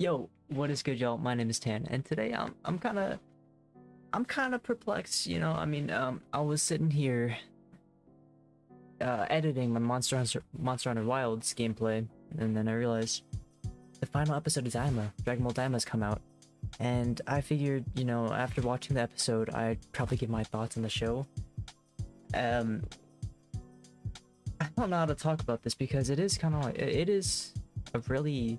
Yo, what is good, y'all? My name is Tan, and today I'm kind of perplexed. I was sitting here editing my Monster Hunter Wilds gameplay, and then I realized the final episode of Daima, Dragon Ball Daima, has come out, and I figured, after watching the episode, I'd probably give my thoughts on the show. Um, I don't know how to talk about this because it is kind of like it is a really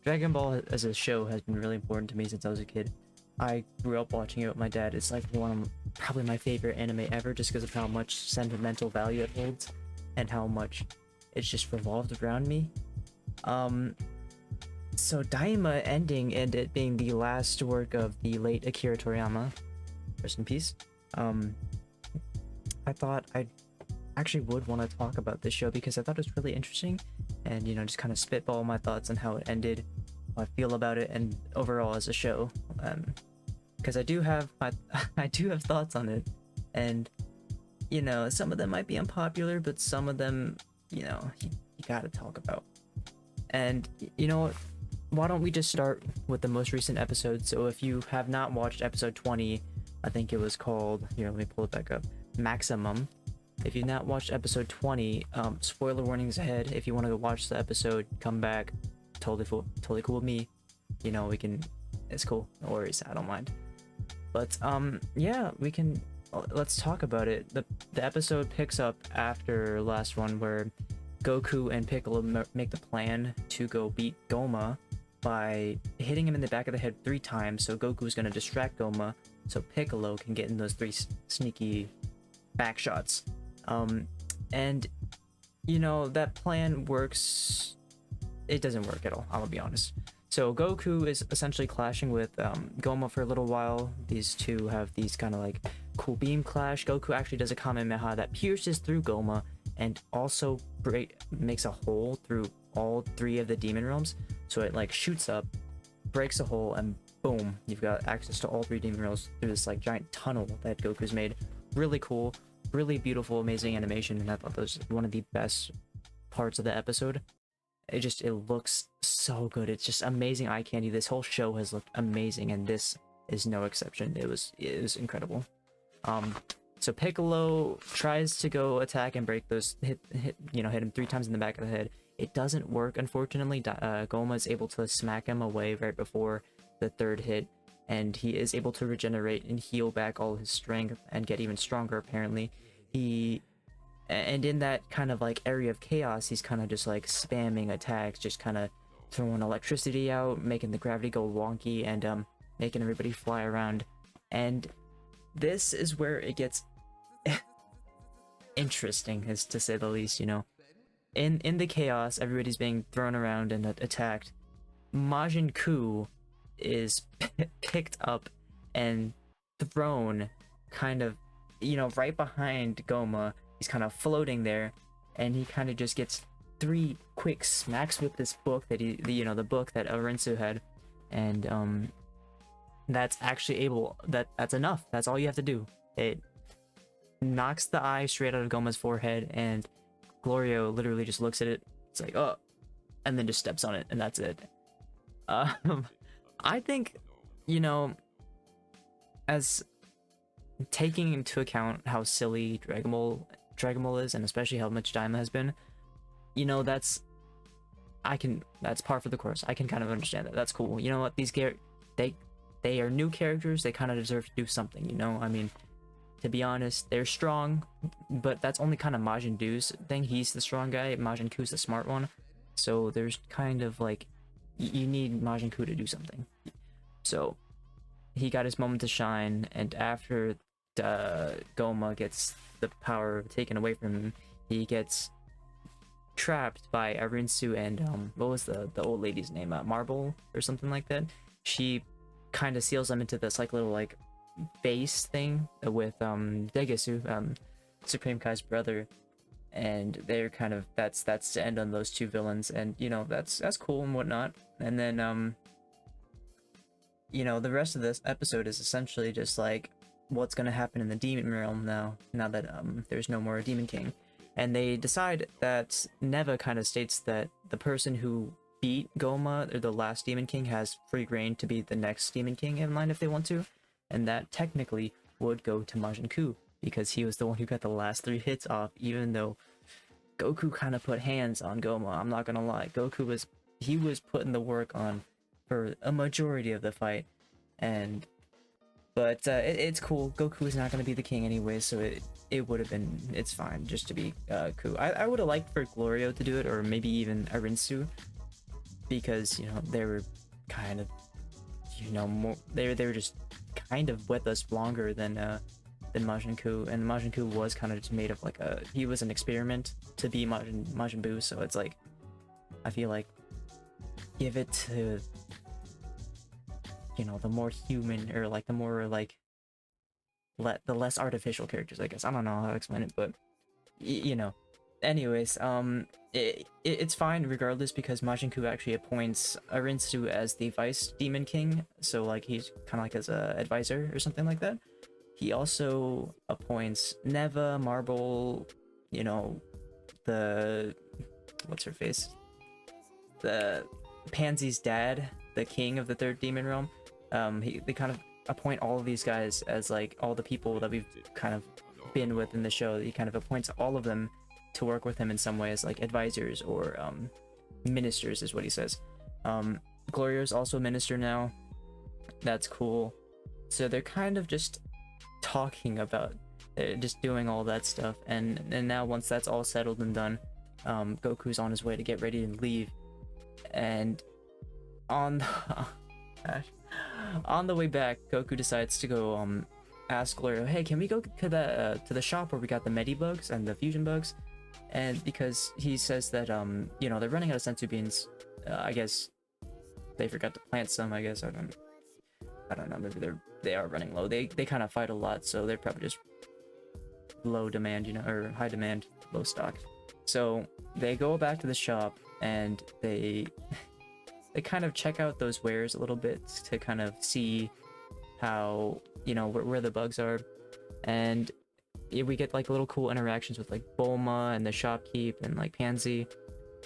Dragon Ball as a show has been really important to me since I was a kid. I grew up watching it with my dad. It's like one of probably my favorite anime ever just because of how much sentimental value it holds and how much it's just revolved around me. Um, so Daima ending and it being the last work of the late Akira Toriyama, rest in peace. Um, I thought I actually would want to talk about this show because I thought it was really interesting and just kind of spitball my thoughts on how it ended, how I feel about it, and overall as a show. Because I do have I do have thoughts on it, and some of them might be unpopular, but some of them you gotta talk about. And you know what? Why don't we just start with the most recent episode? So if you have not watched episode 20, I think it was called, here, let me pull it back up, Maximum. If you've not watched episode 20, spoiler warnings ahead. If you want to go watch the episode, come back. Totally cool with me. We can. It's cool. No worries. I don't mind. But yeah, we can. Let's talk about it. The episode picks up after last one, where Goku and Piccolo make the plan to go beat Goma by hitting him in the back of the head 3 times. So Goku's gonna distract Goma, so Piccolo can get in those 3 sneaky back shots. And that plan works. It doesn't work at all, I'll be honest. So Goku is essentially clashing with Goma for a little while. These two have these kind of like cool beam clash. Goku actually does a Kamehameha that pierces through Goma and also makes a hole through all 3 of the demon realms. So it like shoots up, breaks a hole, and boom, you've got access to all 3 demon realms through this like giant tunnel that Goku's made. Really cool. Really beautiful, amazing animation, and I thought that was one of the best parts of the episode. It looks so good. It's just amazing eye candy. This whole show has looked amazing, and this is no exception. It was incredible. So Piccolo tries to go attack and break those hit him 3 times in the back of the head. It doesn't work, unfortunately. Goma is able to smack him away right before the 3rd hit, and he is able to regenerate and heal back all his strength and get even stronger, apparently. And in that kind of like area of chaos, he's kind of just like spamming attacks, just kind of throwing electricity out, making the gravity go wonky, and making everybody fly around. And this is where it gets interesting, is to say the least. In the chaos, everybody's being thrown around and attacked. Majin Ku is picked up and thrown kind of right behind Goma. He's kind of floating there, and he kind of just gets 3 quick smacks with this book that the book that Arinsu had, and that's actually that's enough. That's all you have to do. It knocks the eye straight out of Goma's forehead, and Glorio literally just looks at it. It's like, oh, and then just steps on it, and that's it. I think, as taking into account how silly Dragon Ball is, and especially how much Daima has been, that's par for the course. I can kind of understand that. That's cool. You know what? These they are new characters. They kind of deserve to do something. I mean, to be honest, they're strong, but that's only kind of Majin Buu's thing. He's the strong guy. Majin Ku's the smart one. So there's kind of like, you need Majin Ku to do something. So he got his moment to shine, and after Goma gets the power taken away from him, he gets trapped by Arinsu and what was the old lady's name? Marble or something like that. She kind of seals them into this like little like base thing with Degasu, Supreme Kai's brother, and they're kind of that's the end on those 2 villains, and that's cool and whatnot. And then the rest of this episode is essentially just like what's gonna happen in the demon realm now that there's no more Demon King. And they decide that Neva kind of states that the person who beat Goma, or the last Demon King, has free reign to be the next Demon King in line if they want to, and that technically would go to Majin Ku because he was the one who got the last 3 hits off, even though Goku kind of put hands on Goma. I'm not gonna lie, Goku was putting the work on for a majority of the fight, but it's cool. Goku is not gonna be the king anyway, so it's fine just to be Ku. I would have liked for Glorio to do it, or maybe even Arinsu, because they were kind of more, they were just kind of with us longer than Majin Ku, and Majin Ku was kind of just made of like he was an experiment to be Majin Buu, so it's like I feel like give it to the more human, or like the more like the less artificial characters, I guess. I don't know how to explain it, but anyways, it's fine regardless, because Majin Ku actually appoints Arinsu as the Vice Demon King, so like he's kind of like as a advisor or something like that. He also appoints Neva, Marble, the what's her face, the Pansy's dad, the king of the 3rd demon realm. They kind of appoint all of these guys as like all the people that we've kind of been with in the show. He kind of appoints all of them to work with him in some ways, like advisors or ministers is what he says. Glorio's also a minister now. That's cool. So they're kind of just talking about just doing all that stuff, and now once that's all settled and done, Goku's on his way to get ready and leave, and on the way back, Goku decides to go ask Glorio, hey, can we go to the shop where we got the Medibugs and the Fusion Bugs? And because he says that they're running out of senzu beans. I guess they forgot to plant some. I guess I don't know, maybe they are running low. They kind of fight a lot, so they're probably just low demand, or high demand, low stock. So they go back to the shop and they kind of check out those wares a little bit to kind of see how where the bugs are, and we get like little cool interactions with like Bulma and the shopkeep and like Pansy.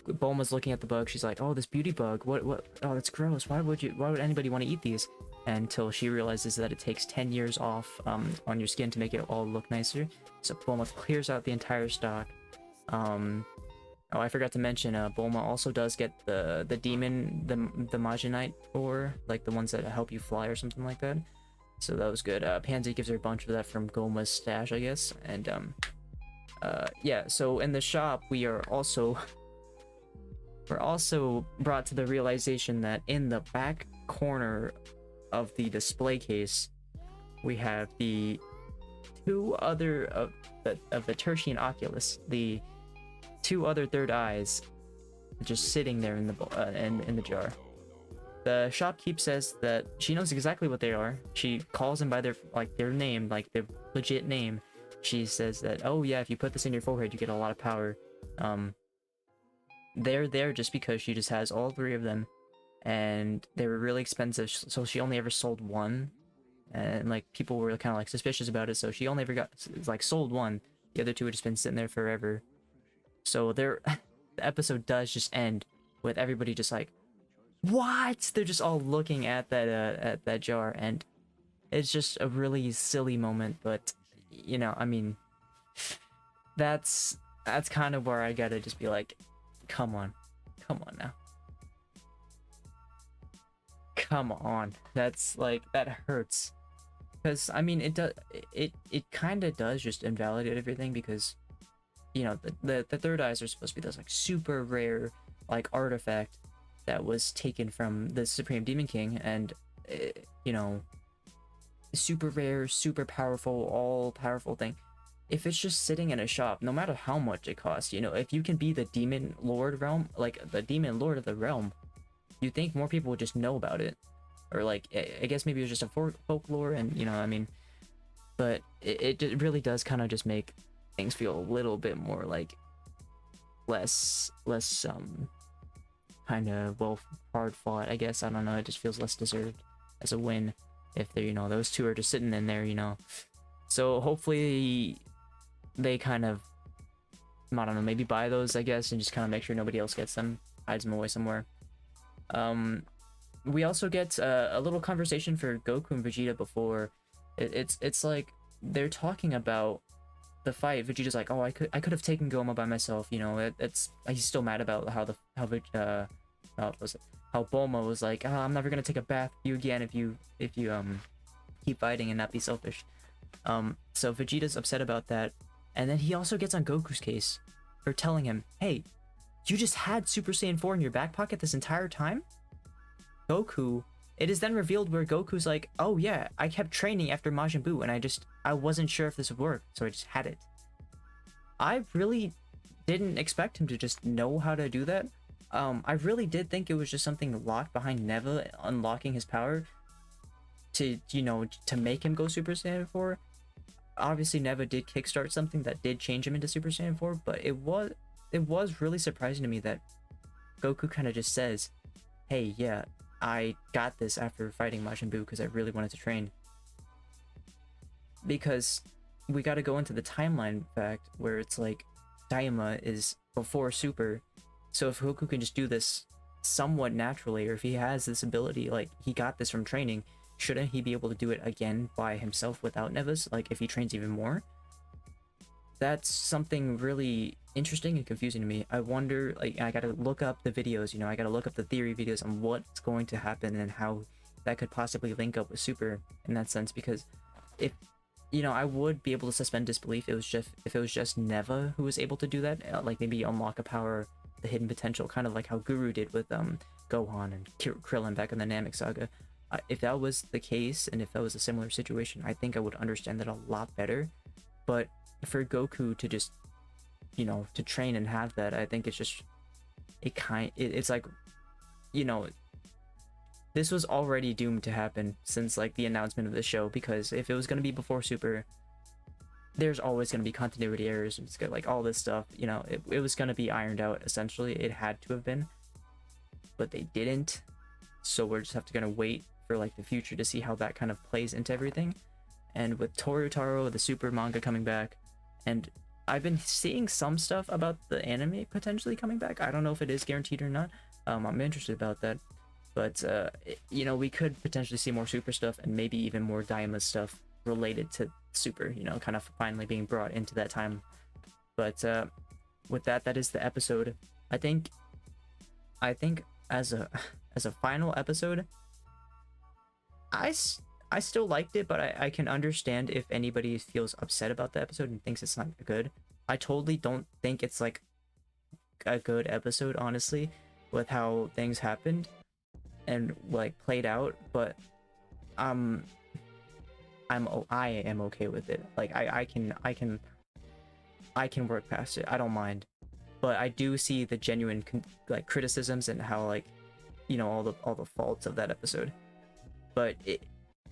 Bulma's looking at the bug. She's like, oh, this beauty bug, what, oh, that's gross, why would anybody want to eat these? Until she realizes that it takes 10 years off on your skin to make it all look nicer. So Bulma clears out the entire stock. Oh, I forgot to mention, Bulma also does get the demon, the Majinite ore, like the ones that help you fly or something like that. So that was good. Pansy gives her a bunch of that from Goma's stash, I guess. And yeah, so in the shop we're also brought to the realization that in the back corner of the display case we have the 2 other of the Tertian Oculus, the 2 other third eyes, just sitting there in the jar. The shopkeep says that she knows exactly what they are. She calls them by their name, like their legit name. She says that, oh yeah, if you put this in your forehead you get a lot of power. They're there just because she just has all 3 of them, and they were really expensive, so she only ever sold 1, and like people were kind of like suspicious about it, so she only ever sold 1. The other 2 had just been sitting there forever. So the episode does just end with everybody just like, what? They're just all looking at that jar, and it's just a really silly moment, but I mean, that's kind of where I gotta just be like, come on now, come on. That's like, that hurts, because I mean it kind of does just invalidate everything, because the third eyes are supposed to be this like super rare like artifact that was taken from the Supreme Demon King, and super rare, super powerful, all powerful thing. If it's just sitting in a shop, no matter how much it costs, if you can be the demon lord realm, like the demon lord of the realm, you think more people would just know about it, or like I guess maybe it was just a folklore, and I mean, but it really does kind of just make things feel a little bit more like less kind of hard fought, I guess. I don't know, it just feels less deserved as a win if they're those 2 are just sitting in there, so hopefully they kind of, I don't know, maybe buy those, I guess, and just kind of make sure nobody else gets them, hides them away somewhere. We also get a little conversation for Goku and Vegeta before. It's like they're talking about the fight. Vegeta's like, oh, I could have taken Goma by myself. You know, he's still mad about how Bulma was like, oh, I'm never gonna take a bath with you again if you keep fighting and not be selfish. So Vegeta's upset about that, and then he also gets on Goku's case for telling him, hey, you just had Super Saiyan 4 in your back pocket this entire time? Goku, it is then revealed where Goku's like, oh yeah, I kept training after Majin Buu and I wasn't sure if this would work, so I just had it. I really didn't expect him to just know how to do that. I really did think it was just something locked behind Neva unlocking his power to, you know, to make him go Super Saiyan 4. Obviously Neva did kickstart something that did change him into Super Saiyan 4, but it was really surprising to me that Goku kind of just says, hey, yeah, I got this after fighting Majin Buu because I really wanted to train. Because we got to go into the timeline fact where it's like Daima is before Super, so if Goku can just do this somewhat naturally, or if he has this ability, like he got this from training, shouldn't he be able to do it again by himself without Neva's, like if he trains even more? That's something really interesting and confusing to me. I wonder, like, I gotta look up the videos, you know, I gotta look up the theory videos on what's going to happen and how that could possibly link up with Super in that sense, because if, you know, I would be able to suspend disbelief if it was just Neva who was able to do that, like maybe unlock a power, the hidden potential, kind of like how Guru did with Gohan and Krillin back in the Namek saga. If that was the case, and if that was a similar situation, I think I would understand that a lot better. But for Goku to just, you know, to train and have that, I think it's just, it's like, you know, this was already doomed to happen since like the announcement of the show, because if it was going to be before Super, there's always going to be continuity errors, it's got like all this stuff, you know, it was going to be ironed out. Essentially it had to have been, but they didn't, so we're just gonna wait for like the future to see how that kind of plays into everything. And with Torutaro, the Super manga coming back, and I've been seeing some stuff about the anime potentially coming back. I don't know if it is guaranteed or not. I'm interested about that, but you know, we could potentially see more Super stuff and maybe even more Daima stuff related to Super, you know, kind of finally being brought into that time. But with that, that is the episode. I think as a final episode, I still liked it, but I can understand if anybody feels upset about the episode and thinks it's not good. I totally don't think it's like a good episode, honestly, with how things happened and like played out, but I am okay with it. Like I can work past it. I don't mind. But I do see the genuine like criticisms and how, like, you know, all the faults of that episode. But it,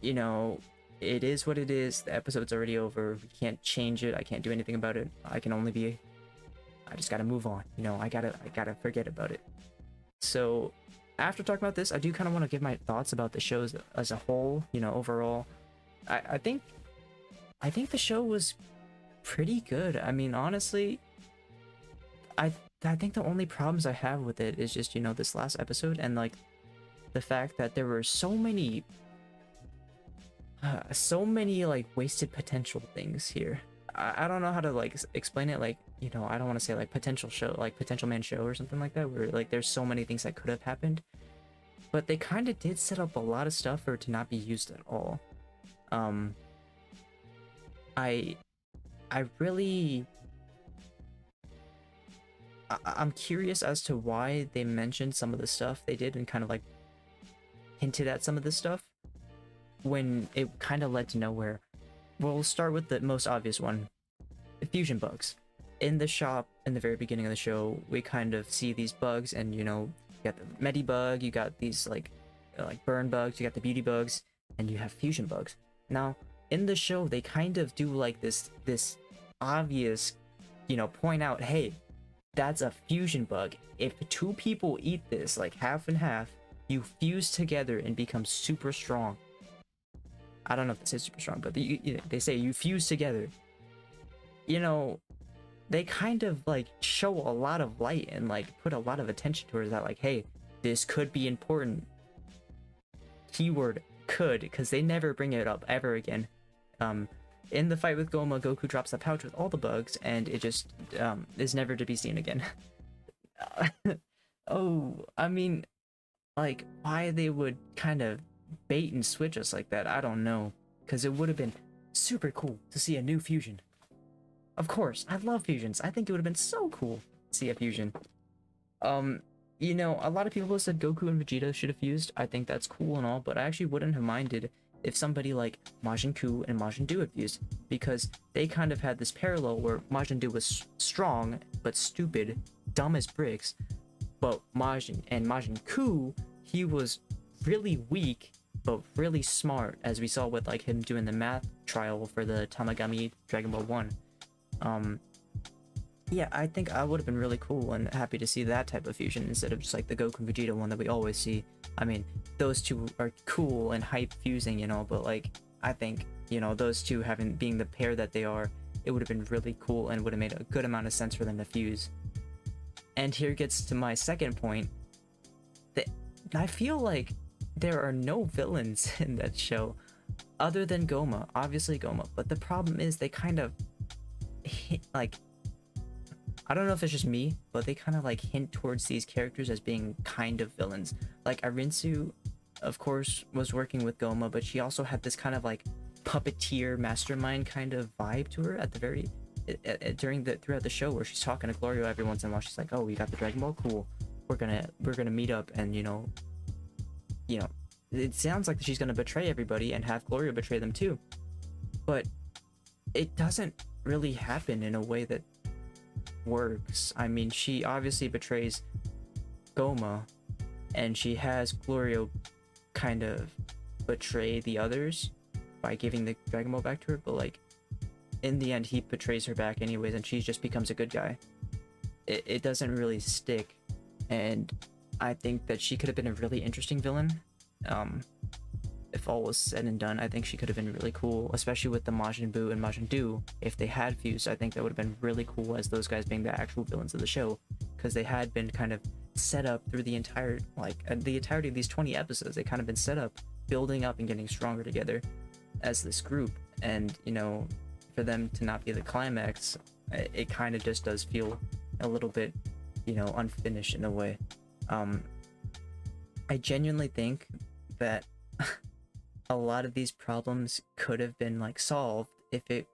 you know, it is what it is. The episode's already over. We can't change it. I can't do anything about it. I just gotta move on. You know, I gotta forget about it. So after talking about this, I do kind of want to give my thoughts about the shows as a whole. You know, overall, I think the show was pretty good. I mean, honestly, I think the only problems I have with it is just, you know, this last episode and like the fact that there were so many like wasted potential things here. I don't know how to like explain it. Like, you know, I don't want to say like potential show, like potential man show or something like that, where like there's so many things that could have happened, but they kind of did set up a lot of stuff for it to not be used at all. I'm curious as to why they mentioned some of the stuff they did and kind of like hinted at some of this stuff when it kind of led to nowhere. We'll start with the most obvious one, the fusion bugs. In the shop, in the very beginning of the show, we kind of see these bugs, and you know, you got the Medi bug, you got these like burn bugs, you got the beauty bugs, and you have fusion bugs. Now, in the show, they kind of do like this obvious, you know, point out, hey, that's a fusion bug. If two people eat this, like half and half, you fuse together and become super strong. I don't know if this is super strong, but they say you fuse together. You know, they kind of like show a lot of light and like put a lot of attention towards that. Like, hey, this could be important. Keyword could, because they never bring it up ever again. In the fight with Goma, Goku drops the pouch with all the bugs, and it just is never to be seen again. Oh, I mean, like, why they would kind of bait and switch us like that, I don't know. Because it would have been super cool to see a new fusion. Of course, I love fusions. I think it would have been so cool to see a fusion. You know, a lot of people have said Goku and Vegeta should have fused. I think that's cool and all, but I actually wouldn't have minded if somebody like Majin Buu and Majin Buu had fused, because they kind of had this parallel where Majin Buu was strong but stupid, dumb as bricks, but Majin Buu, he was really weak but really smart, as we saw with like him doing the math trial for the Tamagami Dragon Ball 1. Yeah, I think I would have been really cool and happy to see that type of fusion instead of just like the Goku and Vegeta one that we always see. I mean, those two are cool and hype fusing, you know, but like, I think, you know, those two being the pair that they are, it would have been really cool and would have made a good amount of sense for them to fuse. And here gets to my second point, that I feel like there are no villains in that show other than Goma, obviously Goma, but the problem is they kind of hit, like, I don't know if it's just me, but they kind of like hint towards these characters as being kind of villains. Like Arinsu, of course, was working with Goma, but she also had this kind of like puppeteer mastermind kind of vibe to her at the very throughout the show, where she's talking to Glorio every once in a while. She's like, "Oh, we got the Dragon Ball, cool. We're gonna meet up, and you know, it sounds like she's gonna betray everybody and have Glorio betray them too." But it doesn't really happen in a way that works. I mean, she obviously betrays Goma, and she has Glorio kind of betray the others by giving the Dragon Ball back to her, but like in the end he betrays her back anyways, and she just becomes a good guy. It doesn't really stick, and I think that she could have been a really interesting villain. If all was said and done, I think she could have been really cool, especially with the Majin Buu and Majin Buu. If they had fused, I think that would have been really cool as those guys being the actual villains of the show, because they had been kind of set up through the entire, the entirety of these 20 episodes. They kind of been set up, building up and getting stronger together as this group. And, you know, for them to not be the climax, it kind of just does feel a little bit, you know, unfinished in a way. I genuinely think that a lot of these problems could have been like solved if it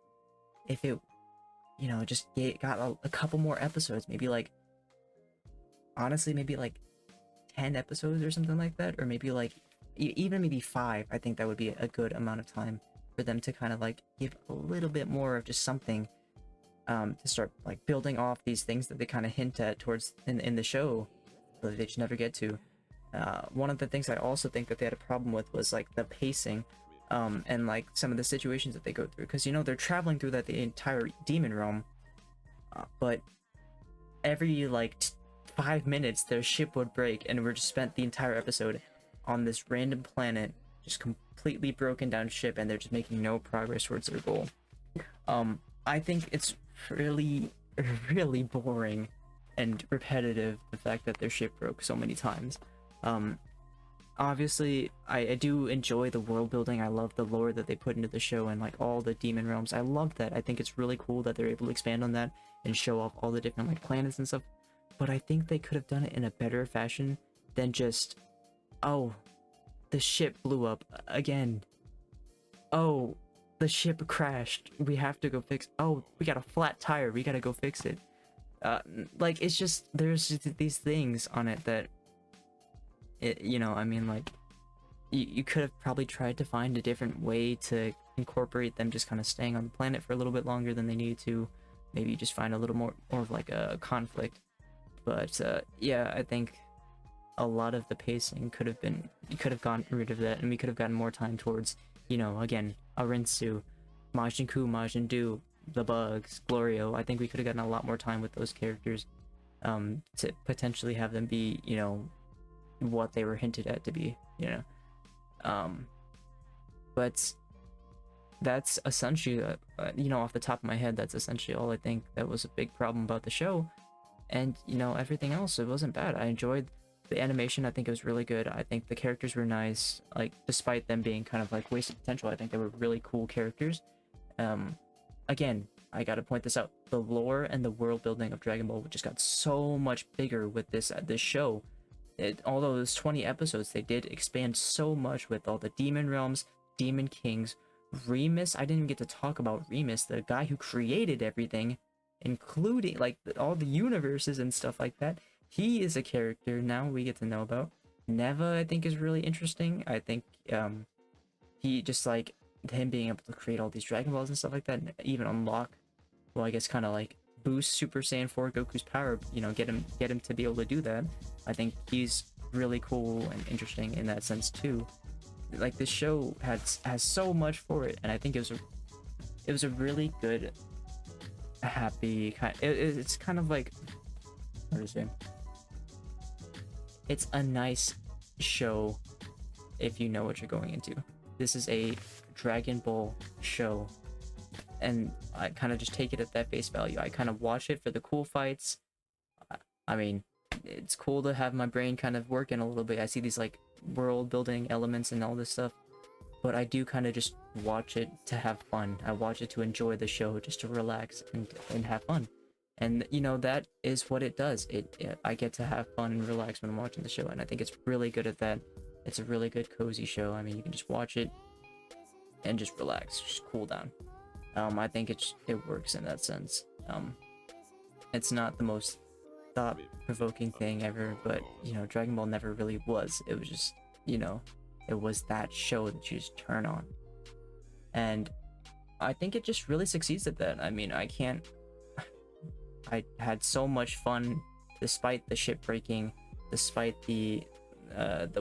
you know, just got a couple more episodes, maybe like, honestly, maybe like 10 episodes or something like that, or maybe like even maybe 5. I think that would be a good amount of time for them to kind of like give a little bit more of just something to start like building off these things that they kind of hint at towards in the show, but they just never get to. One of the things I also think that they had a problem with was like the pacing, and like some of the situations that they go through, because you know they're traveling through the entire demon realm, but every like 5 minutes their ship would break, and we're just spent the entire episode on this random planet, just completely broken down ship, and they're just making no progress towards their goal. I think it's really boring and repetitive, the fact that their ship broke so many times. Obviously I do enjoy the world building. I love the lore that they put into the show and like all the demon realms. I love that. I think it's really cool that they're able to expand on that and show off all the different like planets and stuff, but I think they could have done it in a better fashion than just, oh, the ship blew up again, oh, the ship crashed, we have to go fix, oh, we got a flat tire, we gotta go fix it. Like, it's just, there's just these things on it that you know, I mean, like, you could have probably tried to find a different way to incorporate them just kind of staying on the planet for a little bit longer than they needed to. Maybe just find a little more of like a conflict. But yeah, I think a lot of the pacing could have been, you could have gotten rid of that, and we could have gotten more time towards, you know, again, Arinsu, Majin Buu, Majin Buu, the Bugs, Glorio. I think we could have gotten a lot more time with those characters, to potentially have them be, you know, what they were hinted at to be, you know. But that's essentially, you know, off the top of my head, that's essentially all I think that was a big problem about the show. And, you know, everything else, it wasn't bad. I enjoyed The animation, I think it was really good. I think the characters were nice. Like, despite them being kind of like wasted potential, I think they were really cool characters. Again, I gotta point this out. The lore and the world building of Dragon Ball just got so much bigger with this show. Although there's 20 episodes, they did expand so much with all the demon realms, demon kings, Remus. I didn't even get to talk about Remus, the guy who created everything, including like all the universes and stuff like that. He is a character now we get to know about. Neva, I think, is really interesting. I think he just like him being able to create all these Dragon Balls and stuff like that, and even unlock, well, I guess kind of like boost Super Saiyan 4 Goku's power, you know, get him to be able to do that. I think he's really cool and interesting in that sense too. Like, this show has so much for it, and I think it was a really good, happy kind. It's kind of like, what is it? It's a nice show if you know what you're going into. This is a Dragon Ball show, and I kind of just take it at that face value. I kind of watch it for the cool fights. I mean, it's cool to have my brain kind of working a little bit. I see these like world building elements and all this stuff, but I do kind of just watch it to have fun. I watch it to enjoy the show, just to relax and have fun. And you know, that is what it does. I get to have fun and relax when I'm watching the show, and I think it's really good at that. It's a really good cozy show. I mean, you can just watch it and just relax, just cool down. I think it works in that sense. It's not the most thought-provoking thing ever, but you know, Dragon Ball never really was. It was just, you know, it was that show that you just turn on, and I think it just really succeeds at that. I mean, I had so much fun despite the ship breaking, despite the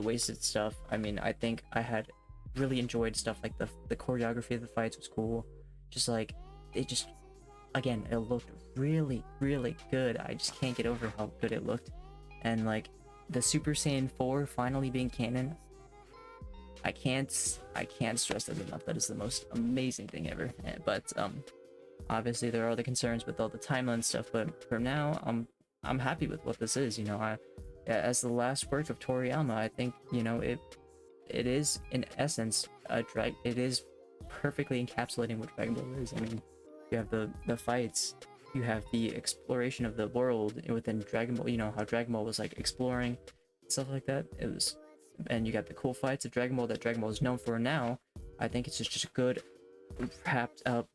wasted stuff. I mean, I think I had really enjoyed stuff like the choreography of the fights was cool. Just like, again, it looked really, really good. I just can't get over how good it looked. And like the Super Saiyan 4 finally being canon, I can't stress that enough. That is the most amazing thing ever. But obviously there are the concerns with all the timeline stuff, but for now I'm happy with what this is. You know, as the last work of Toriyama, I think, you know, it is in essence it is perfectly encapsulating what Dragon Ball is. I mean, you have the fights, you have the exploration of the world within Dragon Ball, you know, how Dragon Ball was like exploring stuff like that. And you got the cool fights of Dragon Ball that Dragon Ball is known for now. I think it's just a good wrapped up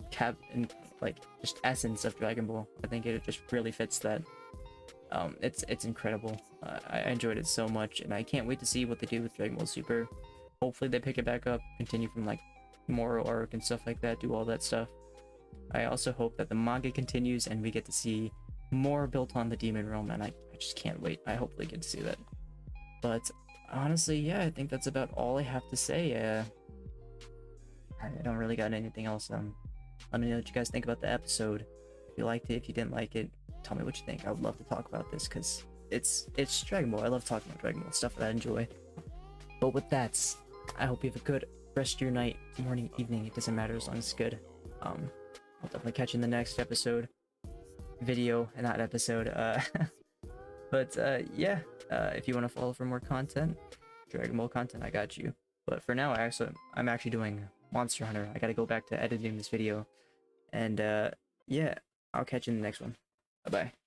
and like just essence of Dragon Ball. I think it just really fits that. It's incredible. I enjoyed it so much, and I can't wait to see what they do with Dragon Ball Super. Hopefully they pick it back up, continue from like Moro arc and stuff like that, do all that stuff. I also hope that the manga continues and we get to see more built on the Demon Realm, and I just can't wait. I hopefully get to see that. But honestly, yeah, I think that's about all I have to say. I don't really got anything else. Let me know what you guys think about the episode. If you liked it, if you didn't like it, tell me what you think. I would love to talk about this because it's Dragon Ball. I love talking about Dragon Ball, stuff that I enjoy. But with that, I hope you have a good rest of your night, morning, evening. It doesn't matter as long as it's good. I'll definitely catch you in the next episode, video, and not episode. But yeah, if you want to follow for more content, Dragon Ball content, I got you. But for now, I'm actually doing Monster Hunter. I gotta go back to editing this video, and yeah, I'll catch you in the next one. Bye bye.